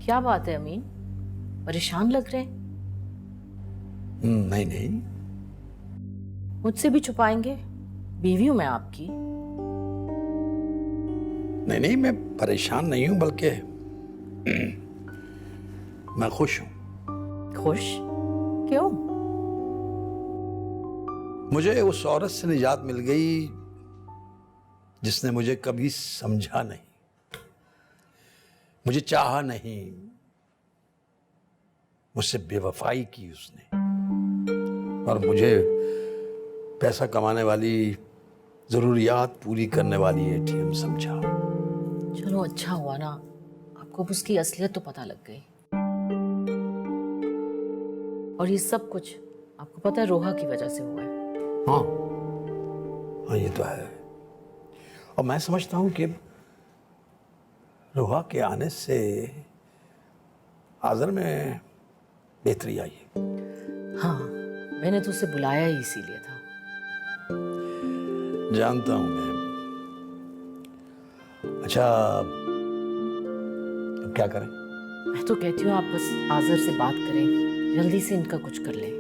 क्या बात है अमीन, परेशान लग रहे हैं। नहीं नहीं, मुझसे भी छुपाएंगे? बीवी हूं मैं आपकी। नहीं नहीं, मैं परेशान नहीं हूं, बल्कि मैं खुश हूं। खुश क्यों? मुझे उस औरत से निजात मिल गई जिसने मुझे कभी समझा नहीं, मुझे चाहा नहीं, मुझसे बेवफाई की उसने, और मुझे पैसा कमाने वाली, जरूरियात पूरी करने वाली एटीएम समझा। चलो अच्छा हुआ ना, आपको उसकी असलियत तो पता लग गई। और ये सब कुछ आपको पता है रोहा की वजह से हुआ है। हाँ हाँ, ये तो है। और मैं समझता हूं कि रोहा के आने से आज़र में बेहतरी आई है। हाँ, मैंने तो उसे बुलाया ही इसीलिए था। जानता हूं मैं। अच्छा, अब क्या करें? मैं तो कहती हूँ आप बस आज़र से बात करें, जल्दी से इनका कुछ कर लें।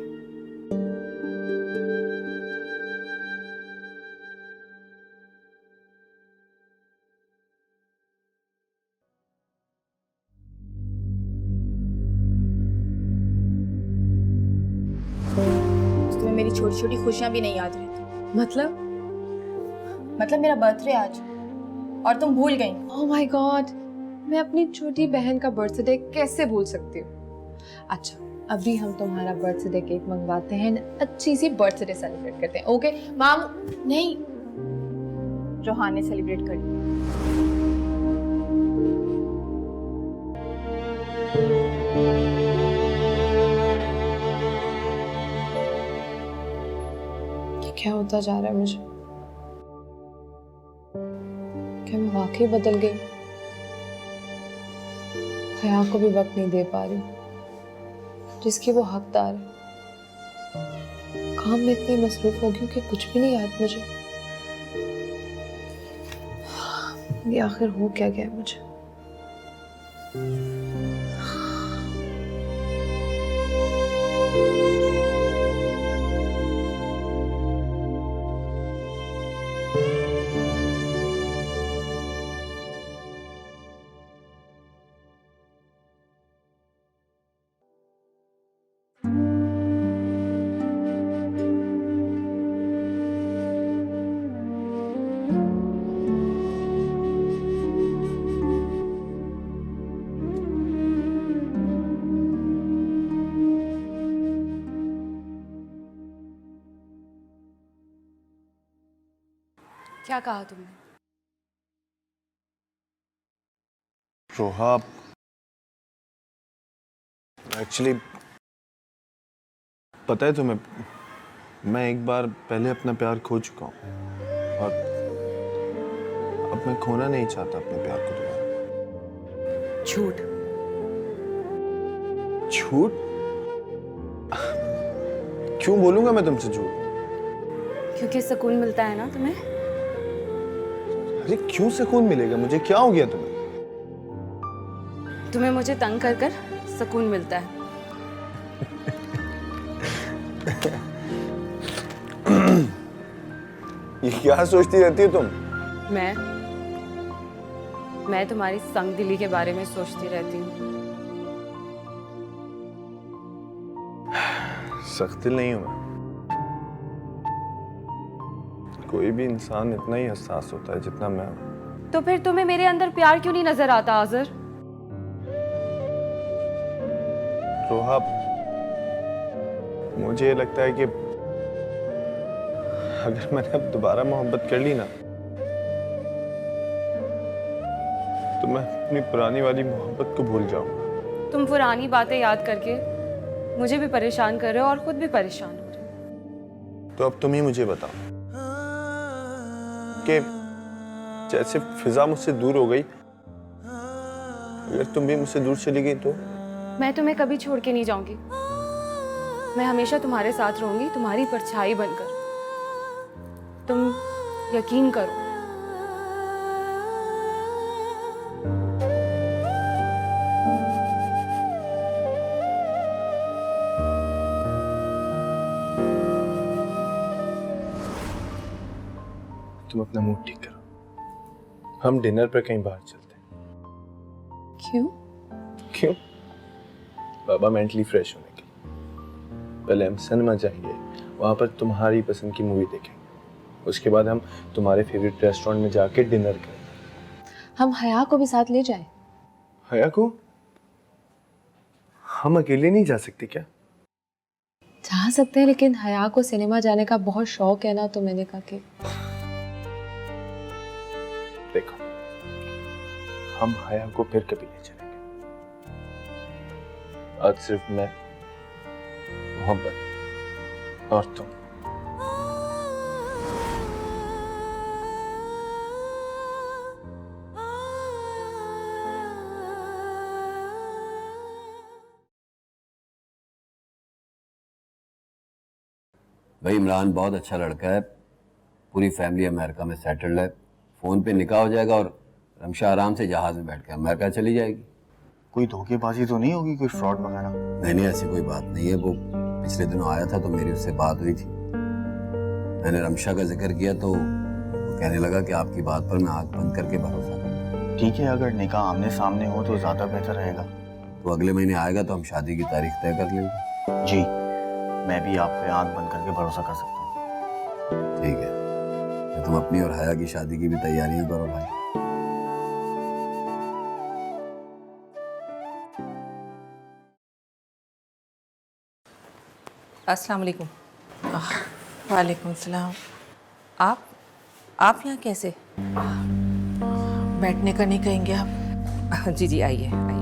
तुम्हें मेरी छोटी छोटी खुशियां भी नहीं याद रहती। मतलब मेरा बर्थडे आज, और तुम भूल गई। ओह माय गॉड, मैं अपनी छोटी बहन का बर्थडे कैसे भूल सकती हूँ। अच्छा, अभी हम तुम्हारा बर्थडे केक मंगवाते हैं, अच्छी सी बर्थडे सेलिब्रेट करते हैं। ओके माम? नहीं, रोहान ने सेलिब्रेट कर लिया। ये क्या होता जा रहा है मुझे? क्या मैं वाकई बदल गई? हया को भी वक्त नहीं दे पा रही जिसकी वो हकदार है। काम में इतनी मसरूफ हो गई कि कुछ भी नहीं याद मुझे। ये आखिर हो क्या गया मुझे? क्या कहा तुमने? रोहा, एक्चुअली पता है तुम्हें, मैं एक बार पहले अपना प्यार खो चुका हूँ और अब मैं खोना नहीं चाहता अपने प्यार को दोबारा। झूठ। झूठ? क्यों बोलूंगा मैं तुमसे झूठ? क्योंकि सुकून मिलता है ना तुम्हें। अरे क्यों सुकून मिलेगा मुझे? क्या हो गया तुम्हें? तुम्हें मुझे तंग कर कर सुकून मिलता है। ये क्या सोचती रहती हो तुम? मैं तुम्हारी संग दिली के बारे में सोचती रहती हूँ। सख्त दिल नहीं हूं मैं। कोई भी इंसान इतना ही हसास होता है जितना मैं हूं। तो फिर तुम्हें मेरे अंदर प्यार क्यों नहीं नजर आता आज़र? रोहा, मुझे ये लगता है कि अगर मैंने अब दोबारा मोहब्बत कर ली ना, तो मैं अपनी पुरानी वाली मोहब्बत को भूल जाऊंगा। तुम पुरानी बातें याद करके मुझे भी परेशान कर रहे हो और खुद भी परेशान हो रहे हो। तो अब तुम ही मुझे बताओ कि जैसे फिजा मुझसे दूर हो गई, अगर तुम भी मुझसे दूर चली गई तो? मैं तुम्हें कभी छोड़ के नहीं जाऊंगी। मैं हमेशा तुम्हारे साथ रहूंगी, तुम्हारी परछाई बनकर। तुम यकीन करो। तुम अपना मूड ठीक करो, हम डिनर पर कहीं बाहर चलते हैं। क्यों? क्यों? बाबा मेंटली फ्रेश होने के लिए। पहले हम सिनेमा जाएंगे, वहां पर तुम्हारी पसंद की मूवी देखेंगे, उसके बाद हम तुम्हारे फेवरेट रेस्टोरेंट में जाके डिनर करेंगे। हम हया को भी साथ ले जाएं? हया को? हम अकेले नहीं जा सकते क्या? जा सकते हैं, लेकिन हया को सिनेमा जाने का बहुत शौक है ना, तो मैंने कहा कि देखो, हम हया को फिर कभी ले चलेंगे। आज सिर्फ मैं, मोहब्बत और तुम। भाई इमरान बहुत अच्छा लड़का है, पूरी फैमिली अमेरिका में सेटल्ड है। फ़ोन पे निकाह हो जाएगा और रमशा आराम से जहाज़ में बैठ के अमेरिका चली जाएगी। कोई धोखेबाजी तो नहीं होगी, कोई फ्रॉड वगैरह? नहीं, ऐसी कोई बात नहीं है। वो पिछले दिनों आया था तो मेरी उससे बात हुई थी। मैंने रमशा का जिक्र किया तो वो कहने लगा कि आपकी बात पर मैं आँख बंद करके भरोसा करता हूँ। ठीक है, अगर निकाह आमने सामने हो तो ज़्यादा बेहतर रहेगा। तो अगले महीने आएगा तो हम शादी की तारीख तय कर लेंगे। जी, मैं भी आप पे आंख बंद करके भरोसा कर सकता हूँ। ठीक है, तो तुम अपनी और हया की शादी की भी तैयारियां करो भाई। अस्सलाम वालेकुम। वालेकुम सलाम। आप यहाँ कैसे? बैठने का नहीं कहेंगे आप? जी जी, आइए आइए।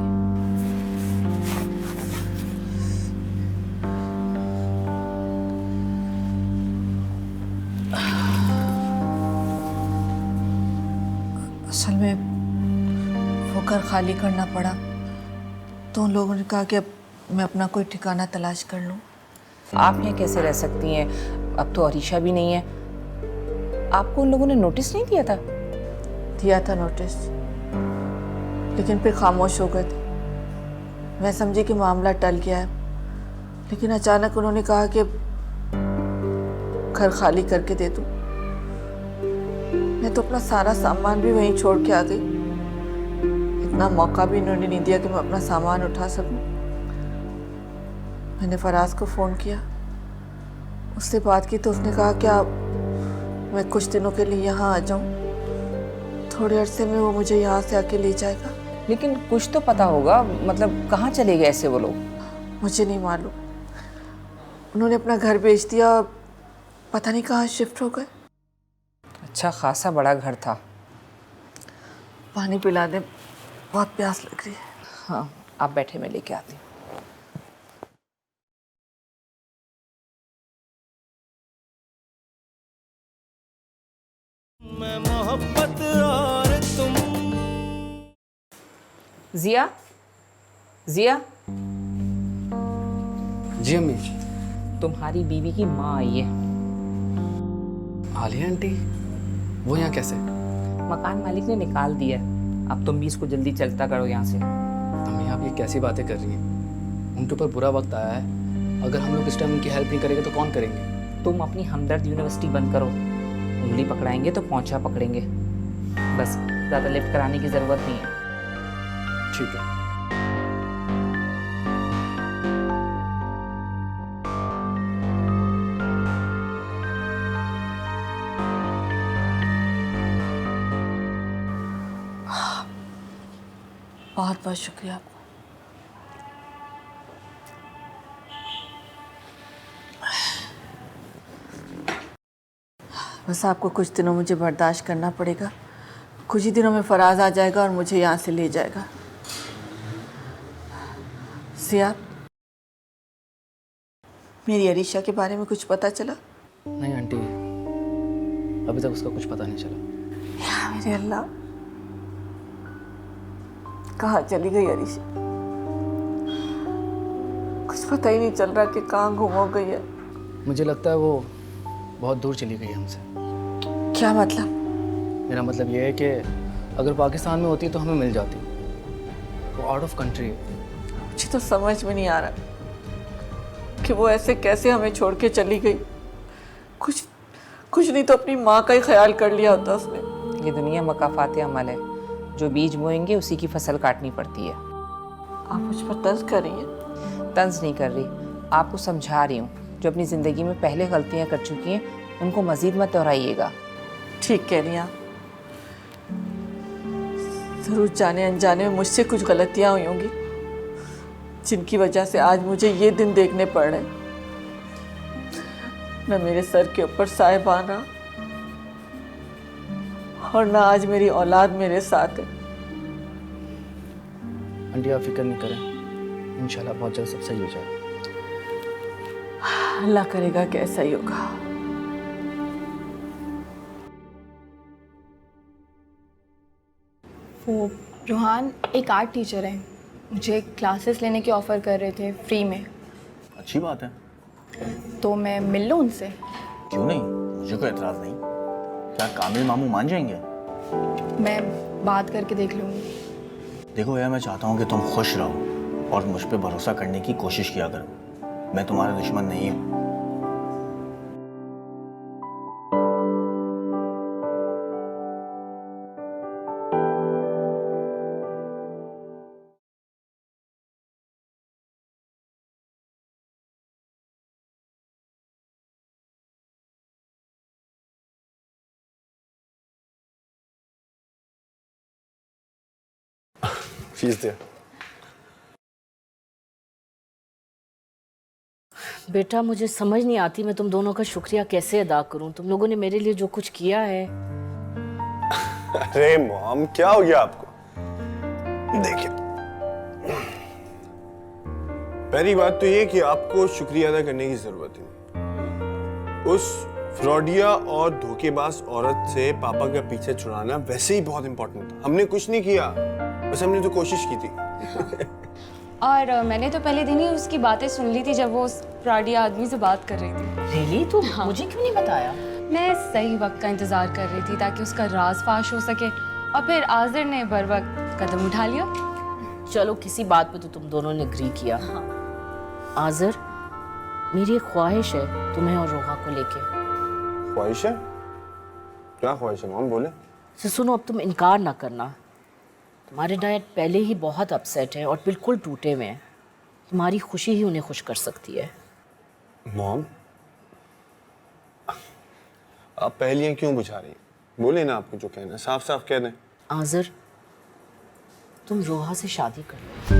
असल में वो घर खाली करना पड़ा तो उन लोगों ने कहा कि अब मैं अपना कोई ठिकाना तलाश कर लूँ। आप यहाँ कैसे रह सकती हैं? अब तो अरीशा भी नहीं है। आपको उन लोगों ने नोटिस नहीं दिया था? दिया था नोटिस, लेकिन फिर खामोश हो गए थे। मैं समझी कि मामला टल गया है, लेकिन अचानक उन्होंने कहा कि घर खाली करके दे दूँ। मैं तो अपना सारा सामान भी वहीं छोड़ के आ गई। इतना मौका भी इन्होंने नहीं दिया कि मैं अपना सामान उठा सकूं। मैंने फराज को फ़ोन किया, उससे बात की तो उसने कहा क्या मैं कुछ दिनों के लिए यहाँ आ जाऊँ, थोड़े अरसे में वो मुझे यहाँ से आके ले जाएगा। लेकिन कुछ तो पता होगा, मतलब कहाँ चले गए ऐसे वो लोग? मुझे नहीं मालूम। उन्होंने अपना घर बेच दिया और पता नहीं कहाँ शिफ्ट हो गए। अच्छा खासा बड़ा घर था। पानी पिला दे, बहुत प्यास लग रही है। हाँ, आप बैठे, मैं लेके आती हूँ। मैं मोहब्बत और तुम। जिया, जिया, जी अम्मी। तुम्हारी बीवी की माँ आई है। आलिया आंटी? वो यहाँ कैसे? मकान मालिक ने निकाल दिया। अब तुम भी इसको जल्दी चलता करो यहाँ से। अम्मी आप ये कैसी बातें कर रही हैं? उनके ऊपर बुरा वक्त आया है, अगर हम लोग इस टाइम उनकी हेल्प नहीं करेंगे तो कौन करेंगे? तुम अपनी हमदर्द यूनिवर्सिटी बंद करो। उंगली पकड़ाएंगे तो पौंछा पकड़ेंगे। बस ज़्यादा लिफ्ट कराने की ज़रूरत नहीं है। ठीक है। बहुत बहुत शुक्रिया आपका। बस आपको कुछ दिनों मुझे बर्दाश्त करना पड़ेगा। कुछ ही दिनों में फराज आ जाएगा और मुझे यहाँ से ले जाएगा। सिया, मेरी अरीशा के बारे में कुछ पता चला? नहीं आंटी, अभी तक उसका कुछ पता नहीं चला। या मेरे अल्लाह, कहाँ चली गई अरीशा? कुछ पता ही नहीं चल रहा कि कहाँ गुम हो गई है। मुझे लगता है वो बहुत दूर चली गई हमसे। क्या मतलब? मेरा मतलब ये है कि अगर पाकिस्तान में होती तो हमें मिल जाती। वो आउट ऑफ कंट्री है। मुझे तो समझ में नहीं आ रहा कि वो ऐसे कैसे हमें छोड़ के चली गई। कुछ कुछ नहीं तो अपनी माँ का ही ख्याल कर लिया होता उसने। ये दुनिया मकाफात अमल है, जो बीज बोएंगे उसी की फसल काटनी पड़ती है। आप मुझ पर तंज कर रही हैं? तंज नहीं कर रही, आपको समझा रही हूँ। जो अपनी ज़िंदगी में पहले गलतियाँ कर चुकी हैं उनको मज़ीद मत दोहराइएगा। ठीक कह रही हैं आप। जरूर जाने अनजाने में मुझसे कुछ गलतियाँ हुई होंगी जिनकी वजह से आज मुझे ये दिन देखने पड़ रहे। न मेरे सर के ऊपर साहिबान रहा और ना आज मेरी औलाद मेरे साथ है। आंटी आप फिक्र नहीं करें, इंशाल्लाह बहुत जल्द सब सही हो जाएगा। अल्लाह करेगा कि ऐसा ही होगा। वो रोहान एक आर्ट टीचर है, मुझे क्लासेस लेने की ऑफ़र कर रहे थे फ्री में, अच्छी बात है। तो मैं मिल लूँ उनसे? क्यों नहीं, मुझे कोई एतराज़ नहीं। क्या कामिल मामू मान जाएंगे? मैं बात करके देख लूँगी। देखो भैया, मैं चाहता हूँ कि तुम खुश रहो और मुझ पे भरोसा करने की कोशिश किया करो। मैं तुम्हारा दुश्मन नहीं हूँ। She's there. बेटा मुझे समझ नहीं आती मैं तुम दोनों का शुक्रिया कैसे अदा करूं। तुम लोगों ने मेरे लिए जो कुछ किया है। अरे मॉम, क्या हो गया आपको? देखिए, पहली बात तो ये कि आपको शुक्रिया अदा करने की जरूरत है। उस फ्रॉडिया और धोखेबाज औरत से पापा का पीछे छुड़ाना वैसे ही बहुत इंपॉर्टेंट था। हमने कुछ नहीं किया, बस हमने तो कोशिश की थी। और मैंने तो पहले दिन ही उसकी बातें सुन ली थी जब वो उस फ्रॉडिया आदमी से बात कर रही थी। रियली? तो मुझे क्यों नहीं बताया? मैं सही वक्त का इंतजार कर रही थी ताकि उसका राज फाश हो सके, और फिर आज़िर ने बर वक्त कदम उठा लिया। चलो किसी बात पे तो तुम दोनों ने एग्री किया। आज़िर, मेरी एक ख्वाहिश है तुम्हें और रोहा को लेके। ख्वाहिश है? क्या ख्वाहिश है मॉम, बोले? सुनो, अब तुम इनकार ना करना। तुम्हारे डैड पहले ही बहुत अपसेट हैं और बिल्कुल टूटे हुए हैं। तुम्हारी खुशी ही उन्हें खुश कर सकती है। मॉम, आप पहलियां क्यों बुझा रही हैं? बोले ना, आपको जो कहना है साफ साफ कह दें। आज़िर, तुम रोहा से शादी कर लो।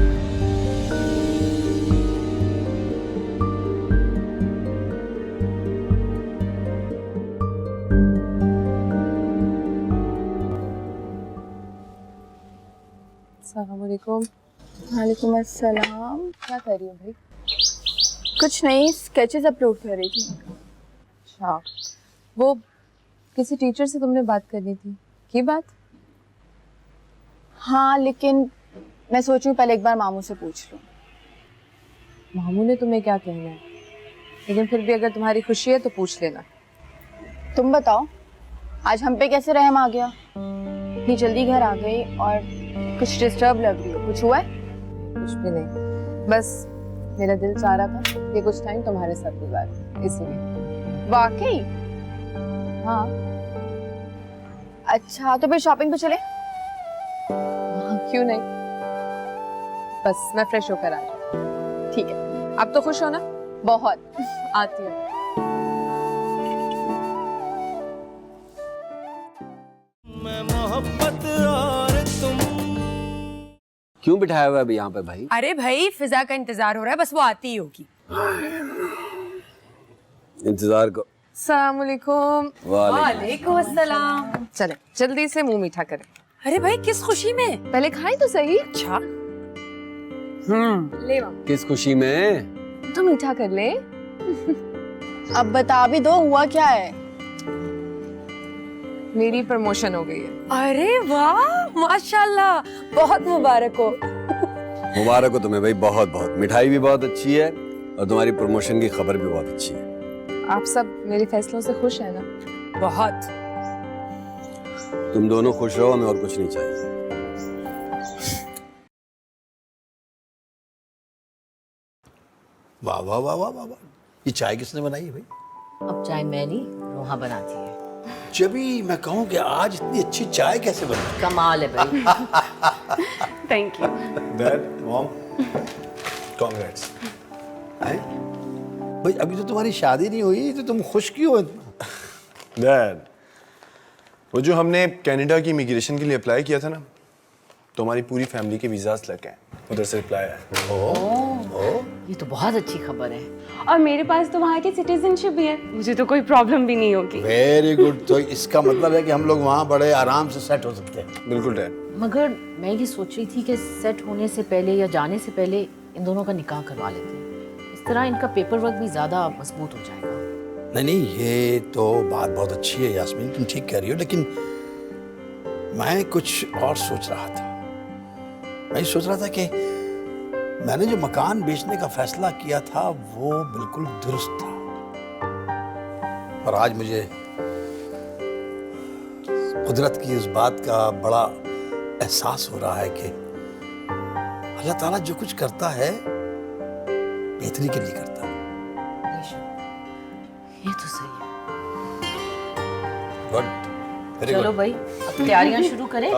अस्सलामुअलैकुम। वालेकुम अस्सलाम। क्या कर रही हो भाई? कुछ नहीं, स्केचेस अपलोड कर रही थी। अच्छा, वो किसी टीचर से तुमने बात करनी थी, की बात? हाँ, लेकिन मैं सोचूं पहले एक बार मामू से पूछ लूं। मामू ने तुम्हें क्या कहना है? लेकिन फिर भी अगर तुम्हारी खुशी है तो पूछ लेना। तुम बताओ, आज हम पे कैसे रहम आ गया? इतनी जल्दी घर आ गई और कुछ डिस्टर्ब लग रही हो। कुछ हुआ है? कुछ भी नहीं, बस मेरा दिल चाह रहा था कि कुछ टाइम तुम्हारे साथ गुजारूं, इसीलिए। वाकई? हाँ। अच्छा, तो फिर शॉपिंग पे चले? हाँ, क्यों नहीं। बस मैं फ्रेश होकर आ जाऊँ। ठीक है। अब तो खुश हो ना? बहुत। आती हूँ। मैं मोहब्बत और तुम। क्यों बिठाया हुआ है अभी यहाँ पे भाई? अरे भाई, फिजा का इंतजार हो रहा है, बस वो आती ही होगी। इंतजार को। अस्सलामुअलैकुम। वालेकुम अस्सलाम। चले जल्दी से मुंह मीठा करें। अरे भाई, किस खुशी में? पहले खाए तो सही। अच्छा। ले मामा, किस खुशी में? तो मीठा कर ले। अब बता भी दो, हुआ क्या है? मेरी प्रमोशन हो गई है। अरे वाह, माशाल्लाह, बहुत मुबारक हो। मुबारक हो तुम्हें भाई, बहुत बहुत। मिठाई भी बहुत अच्छी है और तुम्हारी प्रमोशन की खबर भी बहुत अच्छी है। आप सब मेरे फैसलों से खुश हैं ना? बहुत। तुम दोनों खुश रहो, हमें और कुछ नहीं चाहिए। वाह वाह वाह वाह वाह वाह, ये चाय किसने बनाई है भाई? अब चाय मैं नहीं, रोहा बनाती है। जब भी मैं कहूँ कि आज इतनी अच्छी चाय कैसे बनी। कमाल है भाई। Thank you. Dad, mom, congrats. भाई अभी तो तुम्हारी शादी नहीं हुई तो तुम खुश क्यों हो इतना? डैड, वो जो हमने कनाडा की इमिग्रेशन के लिए अप्लाई किया था ना, तो हमारी पूरी फैमिली के वीज़ास लग गए, उधर से रिप्लाई आया। ये तो बहुत अच्छी खबर है। और मेरे पास तो वहाँ की सिटीजनशिप भी है, मुझे तो कोई प्रॉब्लम भी नहीं होगी। Very good. तो इसका मतलब है कि हम लोग वहाँ बड़े आराम से सेट हो सकते हैं। बिल्कुल डैड। मगर मैं ये सोच रही थी कि सेट होने से पहले या जाने से पहले इन दोनों का निकाह करवा लेते हैं। इस तरह इनका पेपर वर्क भी ज़्यादा मजबूत हो जाएगा। नहीं, ये तो बात बहुत अच्छी है यास्मीन, तुम ठीक कह रही हो, लेकिन मैं कुछ और सोच रहा था। मैं सोच रहा था कि मैंने जो मकान बेचने का फैसला किया था वो बिल्कुल दुरुस्त था, और आज मुझे कुदरत की उस बात का बड़ा एहसास हो रहा है कि अल्लाह ताला जो कुछ करता है बेहतरी के लिए करता है। ये तो सही है। गुड। चलो भाई, अब तैयारियां शुरू करें।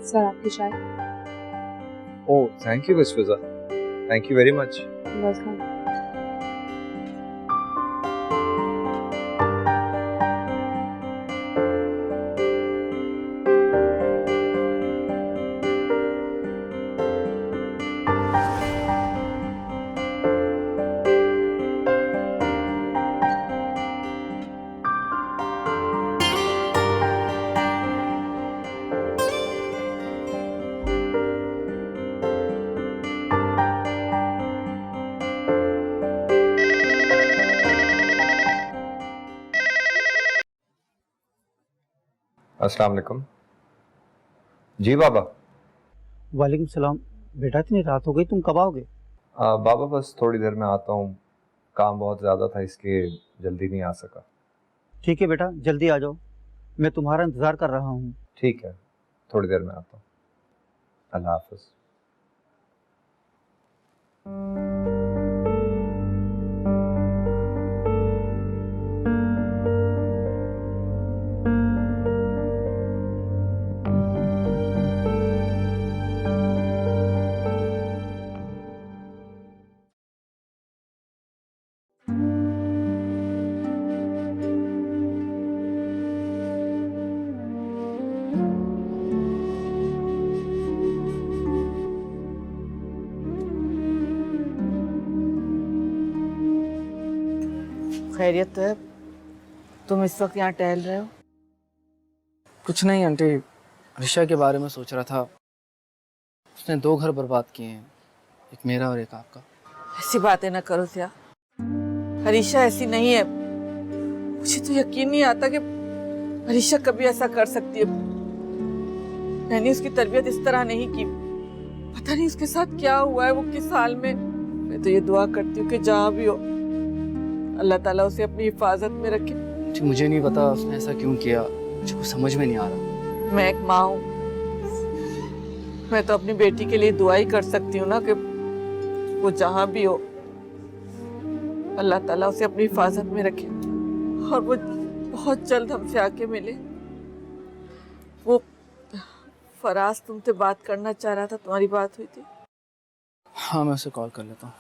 सर आपकी चाय। Oh, thank you miss Fiza, thank you very much. Welcome. अस्सलाम वालेकुम। जी बाबा। वालेकुम सलाम। बेटा इतनी रात हो गई, तुम कब आओगे? बाबा बस थोड़ी देर में आता हूँ, काम बहुत ज़्यादा था इसलिए जल्दी नहीं आ सका। ठीक है बेटा, जल्दी आ जाओ, मैं तुम्हारा इंतज़ार कर रहा हूँ। ठीक है, थोड़ी देर में आता हूँ। अल्लाह हाफ़िज़। खैरियत तो है? तुम इस वक्त यहाँ टहल रहे हो? कुछ नहीं आंटी, रिशा के बारे में सोच रहा था। उसने 2 घर बर्बाद किए हैं, एक मेरा और एक आपका। ऐसी बातें ना करो सिया, हरीशा ऐसी नहीं है। मुझे तो यकीन नहीं आता कि हरीशा कभी ऐसा कर सकती है। मैंने उसकी तरबियत इस तरह नहीं की, पता नहीं उसके साथ क्या हुआ है, वो किस हाल में। मैं तो ये दुआ करती हूँ कि जहाँ भी हो अल्लाह ताला उसे अपनी हिफाजत में रखे। जी मुझे नहीं पता उसने ऐसा क्यों किया, मुझे कुछ समझ में नहीं आ रहा। मैं एक माँ हूँ, मैं तो अपनी बेटी के लिए दुआ ही कर सकती हूँ ना कि वो जहाँ भी हो अल्लाह ताला उसे अपनी हिफाजत में रखे और वो बहुत जल्द हमसे आके मिले। वो फराज तुमसे बात करना चाह रहा था, तुम्हारी बात हुई थी? हाँ मैं उसे कॉल कर लेता हूँ।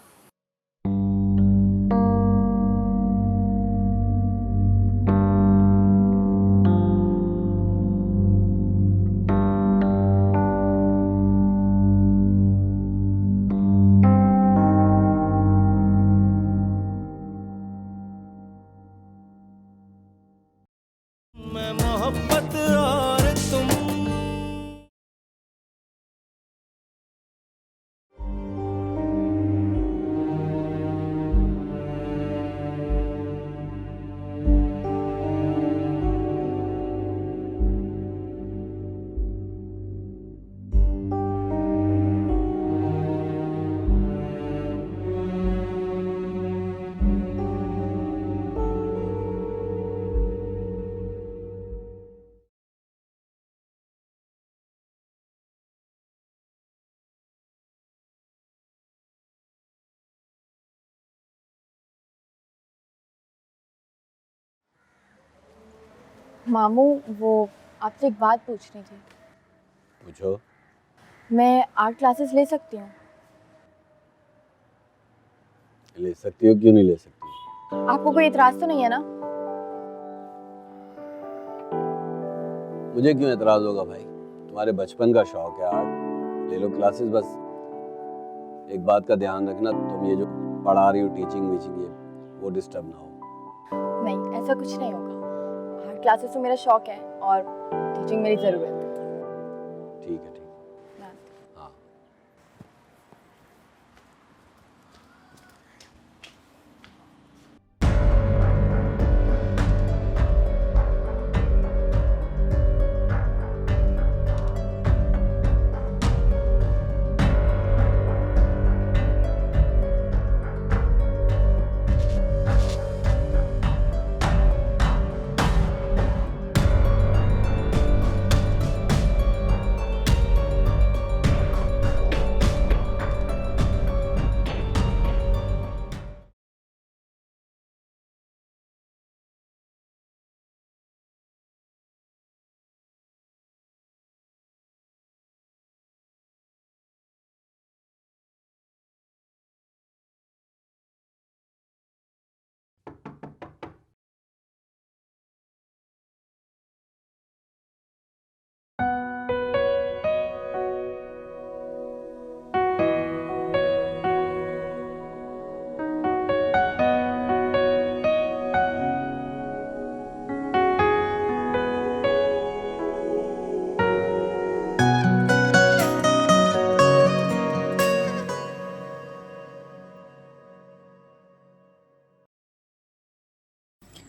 मामू वो आपसे एक बात पूछनी थी। पूछो। मैं आर्ट क्लासेस ले सकती हूँ? ले सकती हो, क्यों नहीं ले सकती? आपको कोई इतराज तो नहीं है ना? मुझे क्यों एतराज होगा भाई, तुम्हारे बचपन का शौक है आर्ट, ले लो क्लासेस। बस एक बात का ध्यान रखना, तुम ये जो पढ़ा रही हो टीचिंग वीचिंग, ये वो डिस्टर्ब ना हो। नहीं, ऐसा कुछ नहीं होगा। आर्ट क्लासेस तो मेरा शौक है और टीचिंग मेरी ज़रूरत है। ठीक है, ठीक है। हाँ।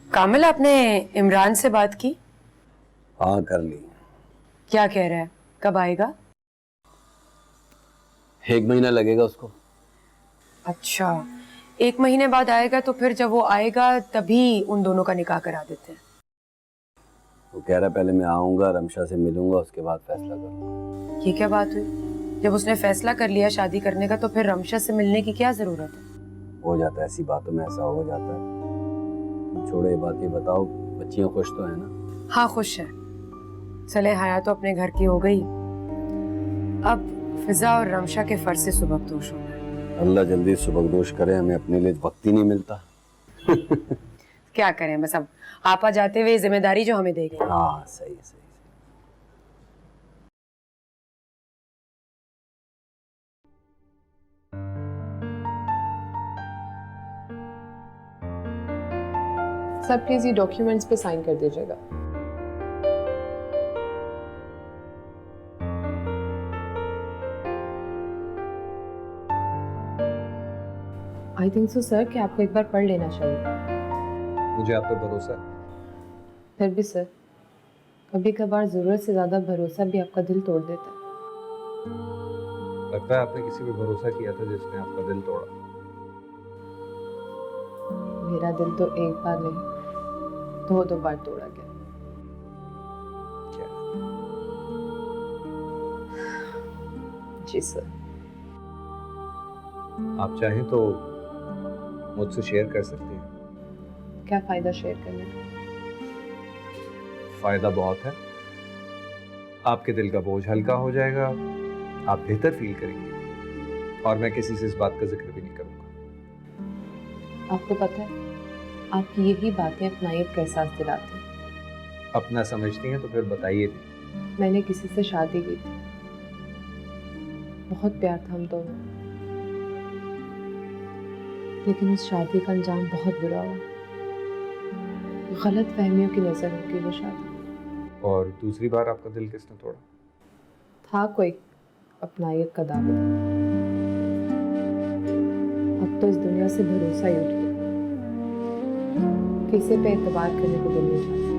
कामिल, आपने इमरान से बात की? हाँ, कर ली। क्या कह रहा है, कब आएगा? 1 महीना लगेगा उसको। अच्छा, 1 महीने बाद आएगा, तो फिर जब वो आएगा तभी उन दोनों का निकाह करा देते हैं। वो कह रहा पहले मैं आऊंगा, रमशा से मिलूंगा, उसके बाद फैसला करूंगा। ये क्या बात हुई? जब उसने फैसला कर लिया शादी करने का, तो फिर रमशा से मिलने की क्या जरूरत है? हो जाता है, ऐसी बातों में ऐसा हो जाता है। तुम छोड़ो ये बात, ये बताओ बच्चियां खुश तो है ना? हाँ, खुश है। सले हया तो अपने घर की हो गई, अब फिजा और रमशा के फर्ज से सुबकदोश होना है। अल्लाह जल्दी सुबकदोश करे, हमें अपने लिए वक्त ही नहीं मिलता। क्या करें, बस अब आपा जाते हुए जिम्मेदारी जो हमें दे गई। हाँ, सही सही। सर प्लीज ये डॉक्यूमेंट्स पे साइन कर दीजिएगा। आई थिंक सो सर कि आपको एक बार पढ़ लेना चाहिए। मुझे आप पर भरोसा है। फिर भी सर, कभी कभार जरूरत से ज्यादा भरोसा भी आपका दिल तोड़ देता है। लगता है आपने किसी पे भरोसा किया था जिसने आपका दिल तोड़ा। मेरा दिल तो एक बार नहीं, 2 बार तोड़ा गया। क्या? जी सर। आप चाहें तो मुझसे शेयर कर सकते हैं। क्या फायदा शेयर करने का? फायदा बहुत है। आपके दिल का बोझ हल्का हो जाएगा, आप बेहतर फील करेंगे, और मैं किसी से इस बात का जिक्र भी नहीं करूंगा। आपको पता है, आपकी यही बातें अपनायत का एहसास दिलाती हैं। अपना समझती हैं तो फिर बताइए भी। मैंने किसी से शादी की थी, बहुत प्यार था हम दोनों, लेकिन उस शादी का अंजाम बहुत बुरा हुआ। गलत फहमियों की नजर होगी वो शादी। और दूसरी बार आपका दिल किसने तोड़ा? था कोई अपनायत का दावा। अब तो इस दुनिया से भरोसा ही उठ गया, किसी पे एतबार करने को दिल नहीं चाहता।